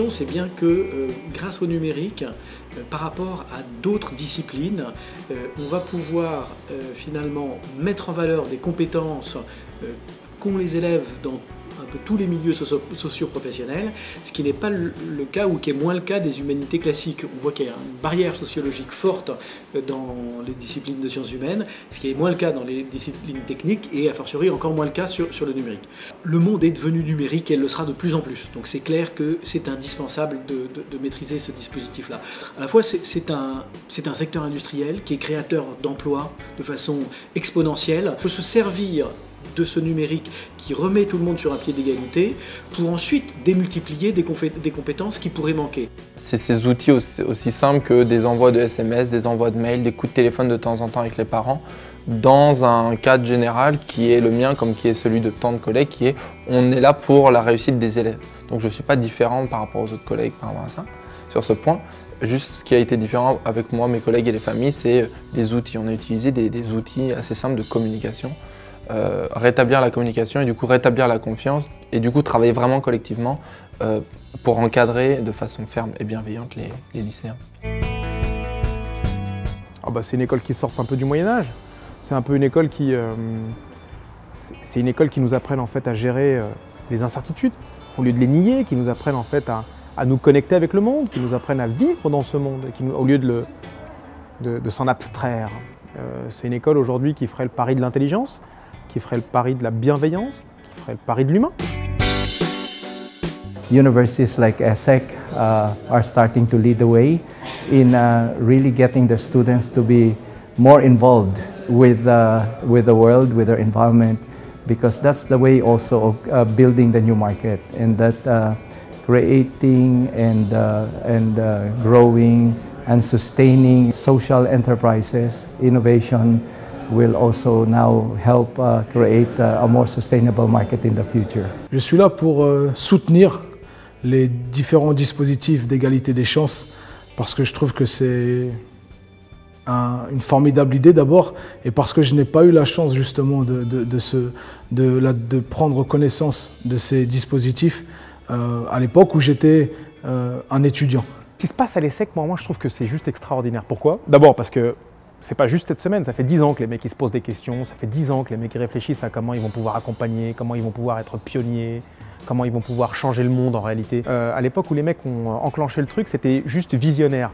innovation, c'est bien que grâce au numérique, par rapport à d'autres disciplines, on va pouvoir finalement mettre en valeur des compétences qu'ont les élèves dans un peu tous les milieux socio-professionnels, ce qui n'est pas le cas ou qui est moins le cas des humanités classiques. On voit qu'il y a une barrière sociologique forte dans les disciplines de sciences humaines, ce qui est moins le cas dans les disciplines techniques et a fortiori encore moins le cas sur le numérique. Le monde est devenu numérique et elle le sera de plus en plus. Donc c'est clair que c'est indispensable de maîtriser ce dispositif-là. À la fois c'est un secteur industriel qui est créateur d'emplois de façon exponentielle. On peut se servir de ce numérique qui remet tout le monde sur un pied d'égalité pour ensuite démultiplier des compétences qui pourraient manquer. C'est ces outils aussi simples que des envois de SMS, des envois de mails, des coups de téléphone de temps en temps avec les parents, dans un cadre général qui est le mien comme qui est celui de tant de collègues, qui est on est là pour la réussite des élèves. Donc je ne suis pas différent par rapport aux autres collègues par rapport à ça, sur ce point. Juste ce qui a été différent avec moi, mes collègues et les familles, c'est les outils. On a utilisé des outils assez simples de communication. Rétablir la communication et du coup rétablir la confiance et du coup travailler vraiment collectivement pour encadrer de façon ferme et bienveillante les lycéens. C'est une école qui sort un peu du Moyen-Âge. C'est un peu une école qui c'est une école qui nous apprenne en fait à gérer les incertitudes au lieu de les nier, qui nous apprenne en fait à nous connecter avec le monde, qui nous apprenne à vivre dans ce monde au lieu de s'en abstraire. C'est une école aujourd'hui qui ferait le pari de l'intelligence, qui ferait le pari de la bienveillance, qui ferait le pari de l'humain. Universities like ESSEC are starting to lead the way in really getting the students to be more involved with the world, with their environment, because that's the way also of building the new market, and that creating and growing and sustaining social enterprises, innovation, will also now help create a more sustainable market in the future. Je suis là pour soutenir les différents dispositifs d'égalité des chances parce que je trouve que c'est une formidable idée d'abord et parce que je n'ai pas eu la chance justement de prendre connaissance de ces dispositifs à l'époque où j'étais un étudiant. Ce qui se passe à l'ESSEC, moi je trouve que c'est juste extraordinaire. Pourquoi? D'abord parce que c'est pas juste cette semaine, ça fait 10 ans que les mecs ils se posent des questions, ça fait 10 ans que les mecs ils réfléchissent à comment ils vont pouvoir accompagner, comment ils vont pouvoir être pionniers, comment ils vont pouvoir changer le monde en réalité. À l'époque où les mecs ont enclenché le truc, c'était juste visionnaire.